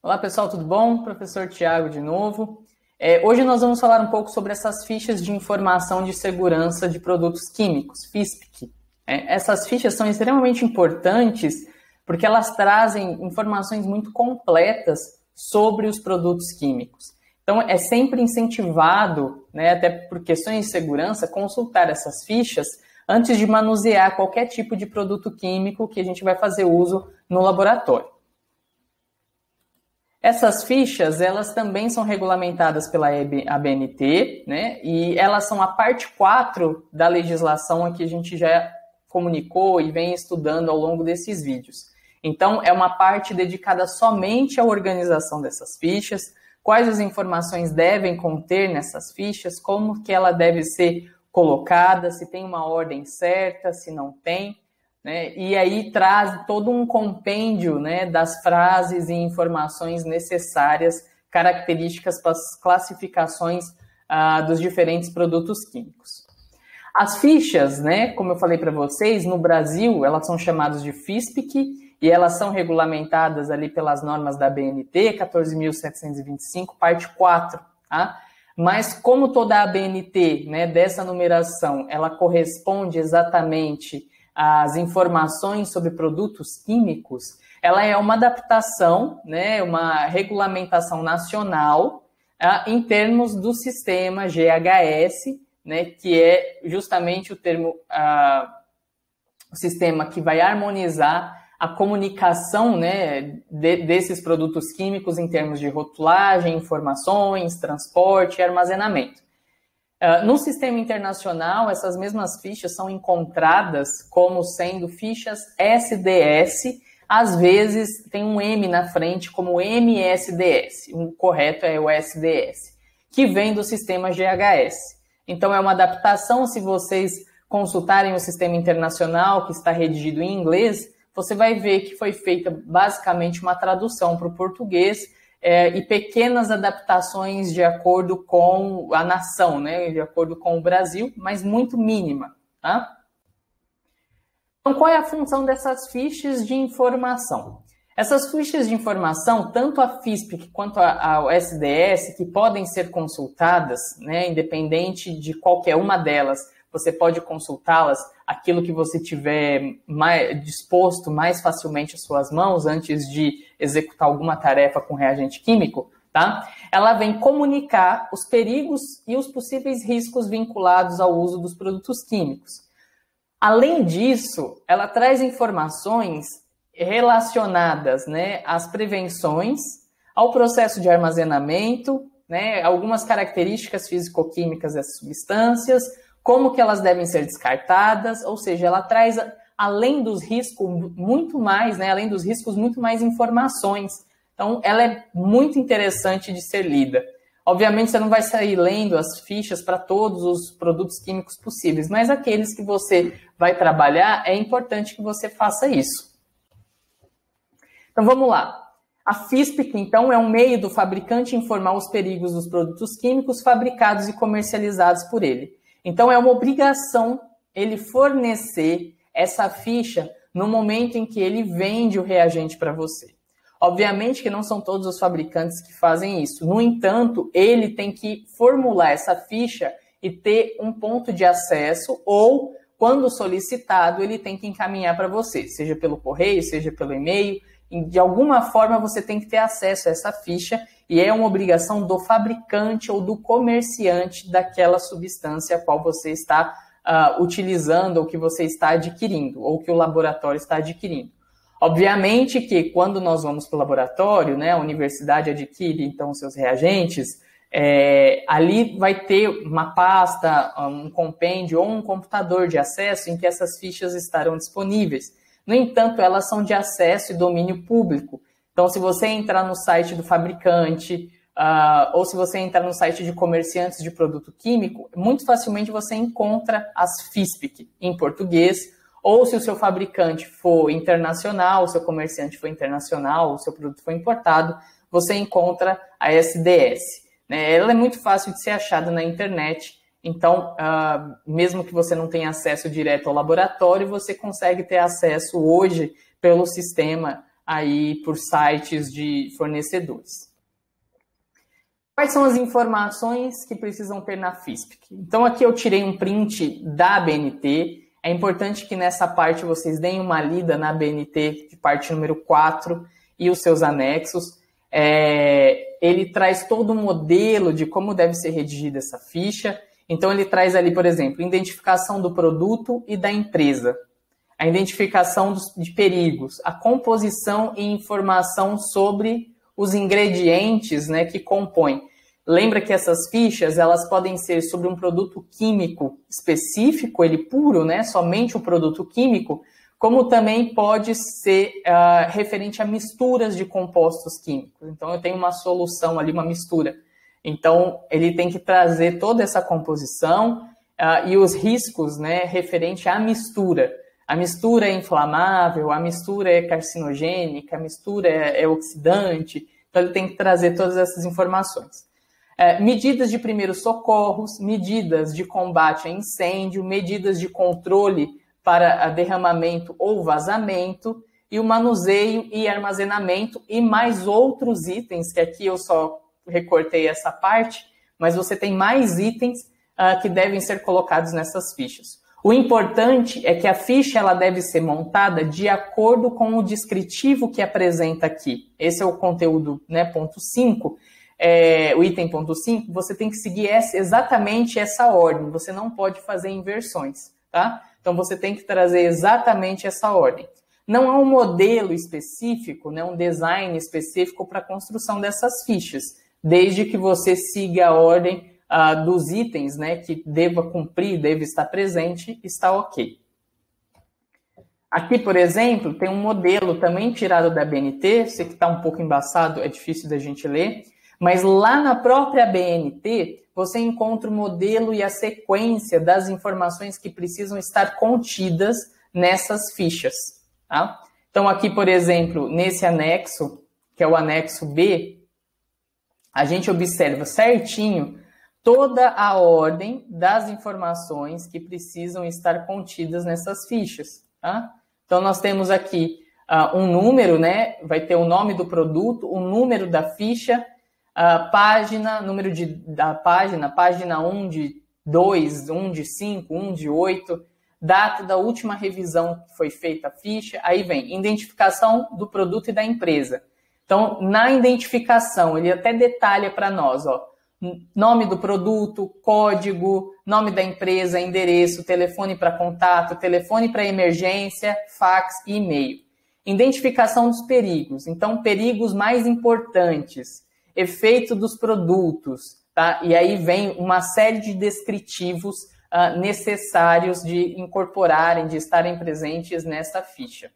Olá pessoal, tudo bom? Professor Tiago de novo. Hoje nós vamos falar um pouco sobre essas fichas de informação de segurança de produtos químicos, FISPIQ. Essas fichas são extremamente importantes porque elas trazem informações muito completas sobre os produtos químicos. Então é sempre incentivado, até por questões de segurança, consultar essas fichas antes de manusear qualquer tipo de produto químico que a gente vai fazer uso no laboratório. Essas fichas, elas também são regulamentadas pela ABNT, e elas são a parte 4 da legislação que a gente já comunicou e vem estudando ao longo desses vídeos. Então, é uma parte dedicada somente à organização dessas fichas, quais as informações devem conter nessas fichas, como que ela deve ser colocada, se tem uma ordem certa, se não tem. E aí traz todo um compêndio das frases e informações necessárias, características para as classificações dos diferentes produtos químicos. As fichas, como eu falei para vocês, no Brasil, elas são chamadas de FISPIQ e elas são regulamentadas ali pelas normas da ABNT, 14.725, parte 4, tá? Mas como toda a ABNT, dessa numeração, ela corresponde exatamente as informações sobre produtos químicos, ela é uma adaptação, uma regulamentação nacional em termos do sistema GHS, que é justamente o termo, o sistema que vai harmonizar a comunicação desses produtos químicos em termos de rotulagem, informações, transporte e armazenamento. No sistema internacional, essas mesmas fichas são encontradas como sendo fichas SDS, às vezes tem um M na frente como MSDS, o correto é o SDS, que vem do sistema GHS. Então é uma adaptação, se vocês consultarem o sistema internacional que está redigido em inglês, você vai ver que foi feita basicamente uma tradução para o português, e pequenas adaptações de acordo com a nação, de acordo com o Brasil, mas muito mínima. Tá? Então, qual é a função dessas fichas de informação? Essas fichas de informação, tanto a FISPIQ quanto a SDS, que podem ser consultadas, independente de qualquer uma delas, você pode consultá-las, aquilo que você tiver disposto mais facilmente às suas mãos antes de executar alguma tarefa com reagente químico, tá? Ela vem comunicar os perigos e os possíveis riscos vinculados ao uso dos produtos químicos. Além disso, ela traz informações relacionadas às prevenções, ao processo de armazenamento, algumas características físico-químicas dessas substâncias, como que elas devem ser descartadas, ou seja, ela traz, além dos riscos, muito mais, além dos riscos, muito mais informações. Então, ela é muito interessante de ser lida. Obviamente, você não vai sair lendo as fichas para todos os produtos químicos possíveis, mas aqueles que você vai trabalhar, é importante que você faça isso. Então, vamos lá. A FISPIQ, então, é um meio do fabricante informar os perigos dos produtos químicos fabricados e comercializados por ele. Então, é uma obrigação ele fornecer essa ficha no momento em que ele vende o reagente para você. Obviamente que não são todos os fabricantes que fazem isso. No entanto, ele tem que formular essa ficha e ter um ponto de acesso ou, quando solicitado, ele tem que encaminhar para você, seja pelo correio, seja pelo e-mail. De alguma forma, você tem que ter acesso a essa ficha e é uma obrigação do fabricante ou do comerciante daquela substância a qual você está utilizando ou que você está adquirindo ou que o laboratório está adquirindo. Obviamente que quando nós vamos para o laboratório, a universidade adquire então os seus reagentes, ali vai ter uma pasta, um compêndio ou um computador de acesso em que essas fichas estarão disponíveis. No entanto, elas são de acesso e domínio público. Então, se você entrar no site do fabricante, ou se você entrar no site de comerciantes de produto químico, muito facilmente você encontra as FISPIQ em português, ou se o seu fabricante for internacional, o seu comerciante for internacional, o seu produto for importado, você encontra a SDS. Ela é muito fácil de ser achada na internet. Então, mesmo que você não tenha acesso direto ao laboratório, você consegue ter acesso hoje pelo sistema aí por sites de fornecedores. Quais são as informações que precisam ter na FISPIC? Então, aqui eu tirei um print da ABNT. É importante que nessa parte vocês deem uma lida na ABNT de parte número 4 e os seus anexos. Ele traz todo um modelo de como deve ser redigida essa ficha. Então, ele traz ali, por exemplo, identificação do produto e da empresa, a identificação de perigos, a composição e informação sobre os ingredientes, né, que compõem. Lembra que essas fichas, elas podem ser sobre um produto químico específico, ele puro, né, somente um produto químico, como também pode ser referente a misturas de compostos químicos. Então, eu tenho uma solução ali, uma mistura. Então, ele tem que trazer toda essa composição e os riscos, né, referente à mistura. A mistura é inflamável, a mistura é carcinogênica, a mistura é oxidante. Então, ele tem que trazer todas essas informações. Medidas de primeiros socorros, medidas de combate a incêndio, medidas de controle para derramamento ou vazamento, e o manuseio e armazenamento, e mais outros itens, que aqui eu só recortei essa parte, mas você tem mais itens que devem ser colocados nessas fichas. O importante é que a ficha ela deve ser montada de acordo com o descritivo que apresenta aqui. Esse é o conteúdo, né, ponto 5, o item ponto 5, você tem que seguir exatamente essa ordem, você não pode fazer inversões, tá? Então você tem que trazer exatamente essa ordem. Não há um modelo específico, né, um design específico para a construção dessas fichas, desde que você siga a ordem dos itens, né, que deva cumprir, deve estar presente, está ok. Aqui, por exemplo, tem um modelo também tirado da ABNT, sei que está um pouco embaçado, é difícil da gente ler, mas lá na própria ABNT, você encontra o modelo e a sequência das informações que precisam estar contidas nessas fichas. Tá? Então, aqui, por exemplo, nesse anexo, que é o anexo B, a gente observa certinho toda a ordem das informações que precisam estar contidas nessas fichas. Tá? Então, nós temos aqui um número, né? Vai ter o nome do produto, o número da ficha, página, número da página, página 1 de 2, 1 de 5, 1 de 8, data da última revisão que foi feita a ficha, aí vem identificação do produto e da empresa. Então, na identificação, ele até detalha para nós, ó, nome do produto, código, nome da empresa, endereço, telefone para contato, telefone para emergência, fax e e-mail. Identificação dos perigos. Então, perigos mais importantes, efeito dos produtos, tá? E aí vem uma série de descritivos necessários de incorporarem, de estarem presentes nessa ficha.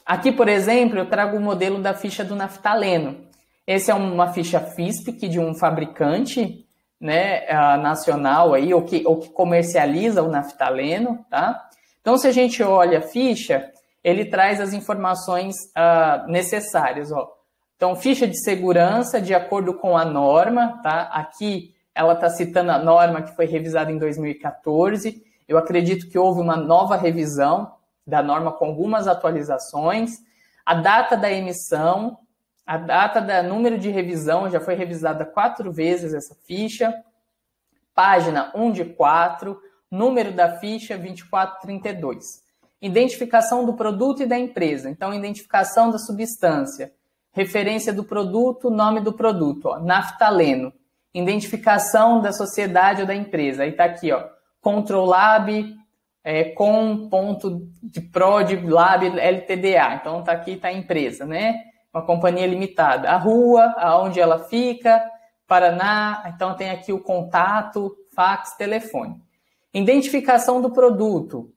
Aqui, por exemplo, eu trago o modelo da ficha do naftaleno. Essa é uma ficha FISPIC de um fabricante, né, nacional aí, ou que comercializa o naftaleno, tá? Então, se a gente olha a ficha, ele traz as informações necessárias, ó. Então, ficha de segurança de acordo com a norma, tá? Aqui ela está citando a norma que foi revisada em 2014. Eu acredito que houve uma nova revisão da norma com algumas atualizações. A data da emissão, a data da número de revisão, já foi revisada 4 vezes essa ficha. Página 1 de 4, número da ficha 2432. Identificação do produto e da empresa. Então, identificação da substância. Referência do produto, nome do produto, ó, naftaleno. Identificação da sociedade ou da empresa. Aí está aqui, ó, Controlab, com ponto de prod, lab, LTDA. Então, está aqui, está a empresa, né? Uma companhia limitada. A rua, aonde ela fica, Paraná. Então, tem aqui o contato, fax, telefone. Identificação do produto.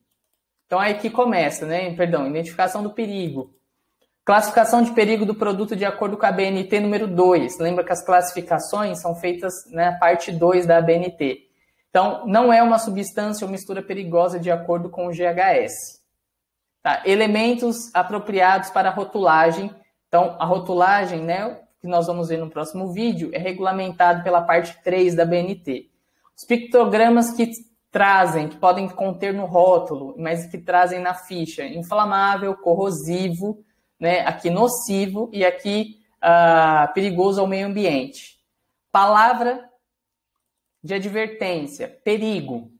Então, aí que começa, né? Perdão, identificação do perigo. Classificação de perigo do produto de acordo com a ABNT número 2. Lembra que as classificações são feitas na parte 2 da ABNT. Então, não é uma substância ou mistura perigosa de acordo com o GHS. Tá? Elementos apropriados para a rotulagem. Então, a rotulagem, né, que nós vamos ver no próximo vídeo, é regulamentado pela parte 3 da ABNT. Os pictogramas que trazem, que podem conter no rótulo, mas que trazem na ficha, inflamável, corrosivo, né, aqui nocivo e aqui perigoso ao meio ambiente. Palavra de advertência, perigo.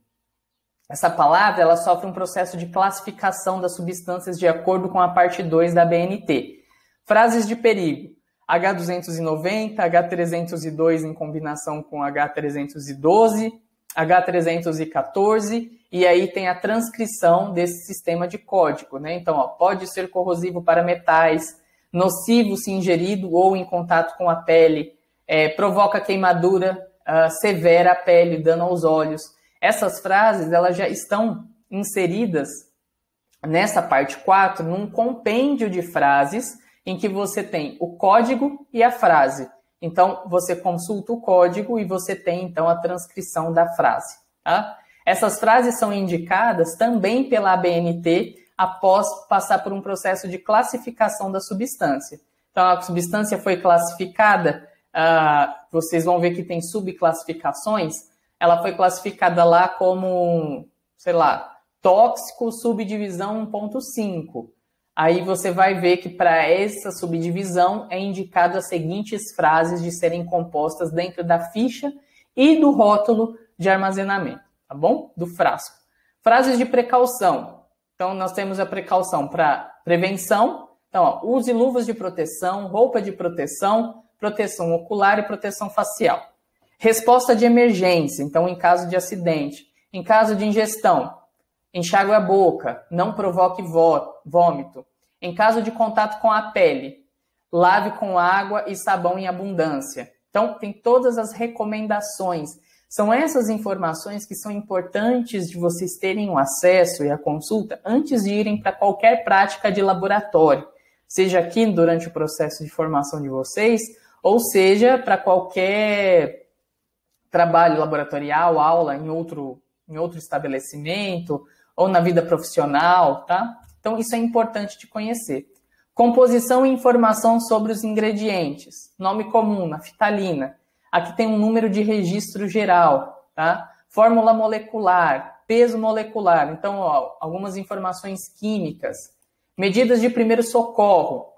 Essa palavra ela sofre um processo de classificação das substâncias de acordo com a parte 2 da ABNT. Frases de perigo, H290, H302 em combinação com H312, H314, e aí tem a transcrição desse sistema de código, né? Então, pode ser corrosivo para metais, nocivo se ingerido ou em contato com a pele, provoca queimadura severa à pele, dano aos olhos. Essas frases elas já estão inseridas nessa parte 4 num compêndio de frases em que você tem o código e a frase. Então, você consulta o código e você tem, então, a transcrição da frase. Tá? Essas frases são indicadas também pela ABNT após passar por um processo de classificação da substância. Então, a substância foi classificada, vocês vão ver que tem subclassificações, ela foi classificada lá como, sei lá, tóxico subdivisão 1.5. Aí você vai ver que para essa subdivisão é indicado as seguintes frases de serem compostas dentro da ficha e do rótulo de armazenamento, tá bom? Do frasco. Frases de precaução. Então, nós temos a precaução para prevenção. Então, use luvas de proteção, roupa de proteção, proteção ocular e proteção facial. Resposta de emergência. Então, em caso de acidente. Em caso de ingestão, enxague a boca, não provoque vômito. Em caso de contato com a pele, lave com água e sabão em abundância. Então, tem todas as recomendações. São essas informações que são importantes de vocês terem o acesso e a consulta antes de irem para qualquer prática de laboratório, seja aqui durante o processo de formação de vocês, ou seja, para qualquer trabalho laboratorial, aula em outro estabelecimento, ou na vida profissional, tá? Então, isso é importante de conhecer. Composição e informação sobre os ingredientes. Nome comum, naftalina. Aqui tem um número de registro geral, tá? Fórmula molecular, peso molecular. Então, algumas informações químicas. Medidas de primeiro socorro.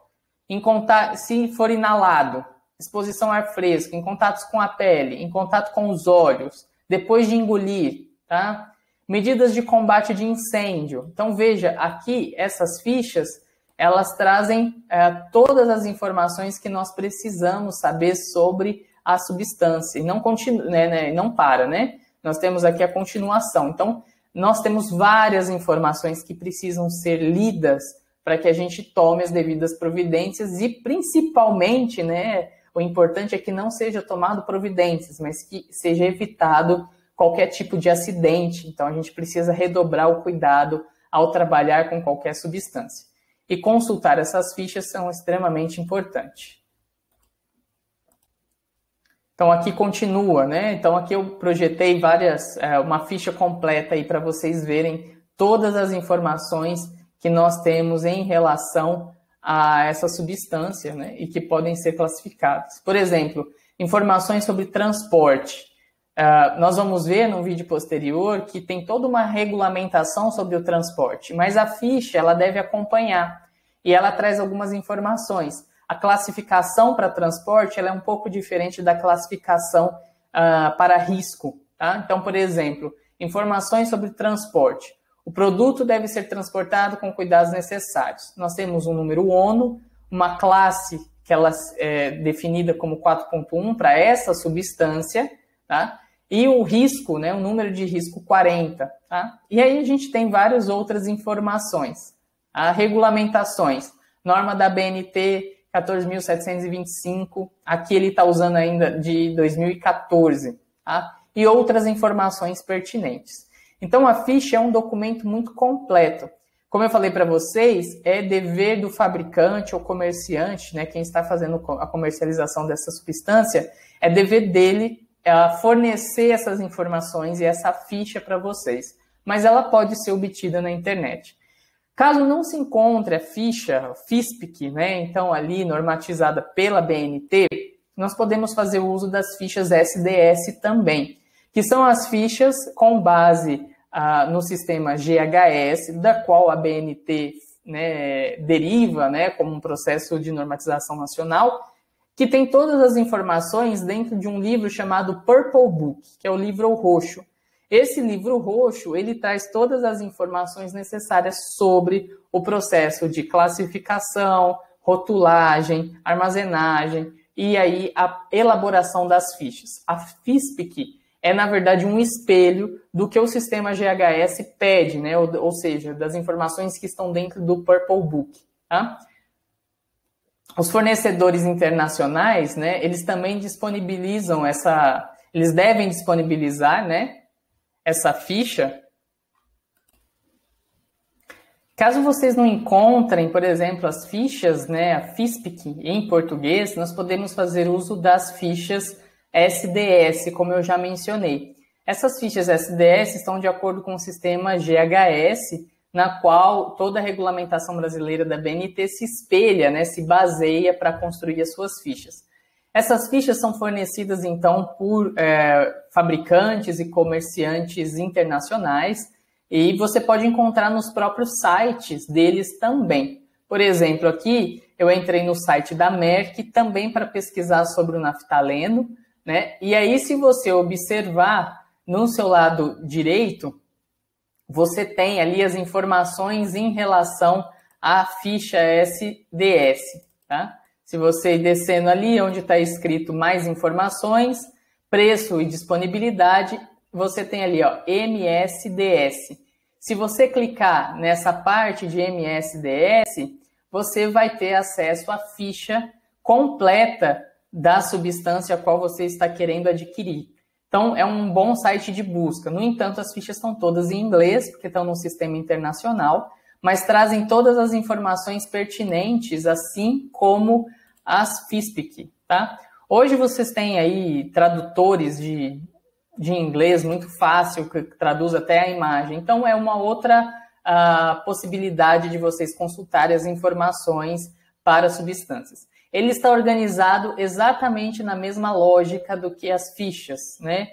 Se for inalado. Exposição a ar fresco. Em contatos com a pele. Em contato com os olhos. Depois de engolir, tá? Medidas de combate de incêndio. Então, veja, aqui, essas fichas, elas trazem todas as informações que nós precisamos saber sobre a substância. E não continua, né, não para, né? Nós temos aqui a continuação. Então, nós temos várias informações que precisam ser lidas para que a gente tome as devidas providências e, principalmente, né, o importante é que não seja tomado providências, mas que seja evitado qualquer tipo de acidente. Então, a gente precisa redobrar o cuidado ao trabalhar com qualquer substância. E consultar essas fichas são extremamente importantes. Então, aqui continua, né? Então, aqui eu projetei uma ficha completa aí para vocês verem todas as informações que nós temos em relação a essa substância, né? E que podem ser classificadas. Por exemplo, informações sobre transporte. Nós vamos ver no vídeo posterior que tem toda uma regulamentação sobre o transporte, mas a ficha ela deve acompanhar e ela traz algumas informações. A classificação para transporte ela é um pouco diferente da classificação para risco. Tá? Então, por exemplo, informações sobre transporte. O produto deve ser transportado com cuidados necessários. Nós temos um número ONU, uma classe que ela é definida como 4.1 para essa substância, tá? E o risco, né, o número de risco 40. Tá? E aí a gente tem várias outras informações. Regulamentações. Norma da BNT 14.725. Aqui ele está usando ainda de 2014. Tá? E outras informações pertinentes. Então a ficha é um documento muito completo. Como eu falei para vocês, é dever do fabricante ou comerciante, né, quem está fazendo a comercialização dessa substância, é dever dele fornecer essas informações e essa ficha para vocês, mas ela pode ser obtida na internet. Caso não se encontre a ficha FISPIC, né, então ali normatizada pela BNT, nós podemos fazer uso das fichas SDS também, que são as fichas com base no sistema GHS, da qual a BNT, né, deriva, né, como um processo de normatização nacional, que tem todas as informações dentro de um livro chamado Purple Book, que é o livro roxo. Esse livro roxo, ele traz todas as informações necessárias sobre o processo de classificação, rotulagem, armazenagem e aí a elaboração das fichas. A FISPIC é, na verdade, um espelho do que o sistema GHS pede, né? Ou seja, das informações que estão dentro do Purple Book. Tá? Os fornecedores internacionais, né, eles também disponibilizam eles devem disponibilizar, né, essa ficha. Caso vocês não encontrem, por exemplo, as fichas, né, a FISPIC em português, nós podemos fazer uso das fichas SDS, como eu já mencionei. Essas fichas SDS estão de acordo com o sistema GHS, na qual toda a regulamentação brasileira da BNT se espelha, né, se baseia para construir as suas fichas. Essas fichas são fornecidas, então, por fabricantes e comerciantes internacionais, e você pode encontrar nos próprios sites deles também. Por exemplo, aqui eu entrei no site da Merck também para pesquisar sobre o naftaleno, né? E aí, se você observar no seu lado direito, você tem ali as informações em relação à ficha SDS, tá? Se você ir descendo ali onde está escrito mais informações, preço e disponibilidade, você tem ali, ó, MSDS. Se você clicar nessa parte de MSDS, você vai ter acesso à ficha completa da substância a qual você está querendo adquirir. Então, é um bom site de busca. No entanto, as fichas estão todas em inglês, porque estão no sistema internacional, mas trazem todas as informações pertinentes, assim como as FISPIC, tá? Hoje vocês têm aí tradutores de inglês muito fácil, que traduz até a imagem. Então, é uma outra possibilidade de vocês consultarem as informações para substâncias. Ele está organizado exatamente na mesma lógica do que as fichas, né,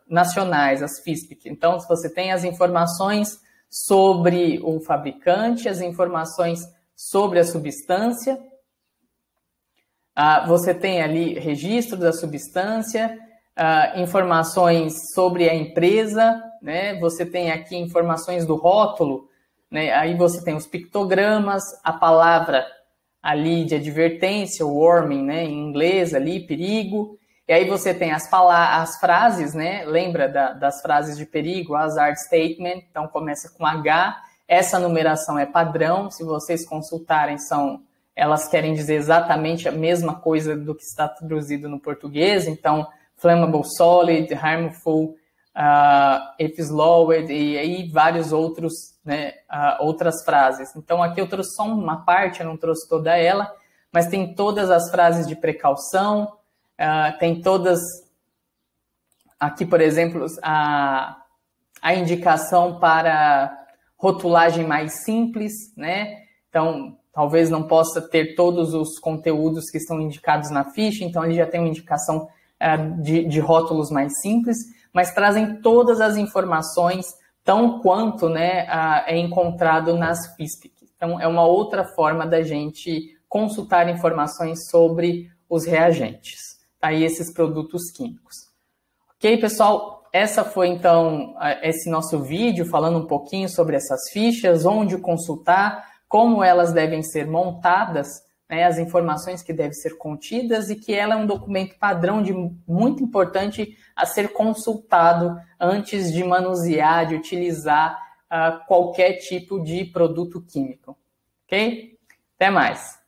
nacionais, as FISPIC. Então, você tem as informações sobre o fabricante, as informações sobre a substância, você tem ali registro da substância, informações sobre a empresa, né, você tem aqui informações do rótulo, né, aí você tem os pictogramas, a palavra ali de advertência, o warning, né, em inglês ali, perigo, e aí você tem as frases, né, lembra das frases de perigo, hazard statement, então começa com H, essa numeração é padrão, se vocês consultarem, elas querem dizer exatamente a mesma coisa do que está traduzido no português, então flammable solid, harmful, if slowed, e aí vários outros, né, outras frases. Então aqui eu trouxe só uma parte, eu não trouxe toda ela, mas tem todas as frases de precaução, tem todas, aqui por exemplo, a indicação para rotulagem mais simples, né, então talvez não possa ter todos os conteúdos que estão indicados na ficha, então ele já tem uma indicação de rótulos mais simples, mas trazem todas as informações, tão quanto, né, é encontrado nas FISPIC. Então, é uma outra forma da gente consultar informações sobre os reagentes, tá? E esses produtos químicos. Ok, pessoal? Essa foi, então, esse nosso vídeo falando um pouquinho sobre essas fichas, onde consultar, como elas devem ser montadas, né, as informações que devem ser contidas e que ela é um documento padrão muito importante a ser consultado antes de manusear, de utilizar qualquer tipo de produto químico. Ok? Até mais!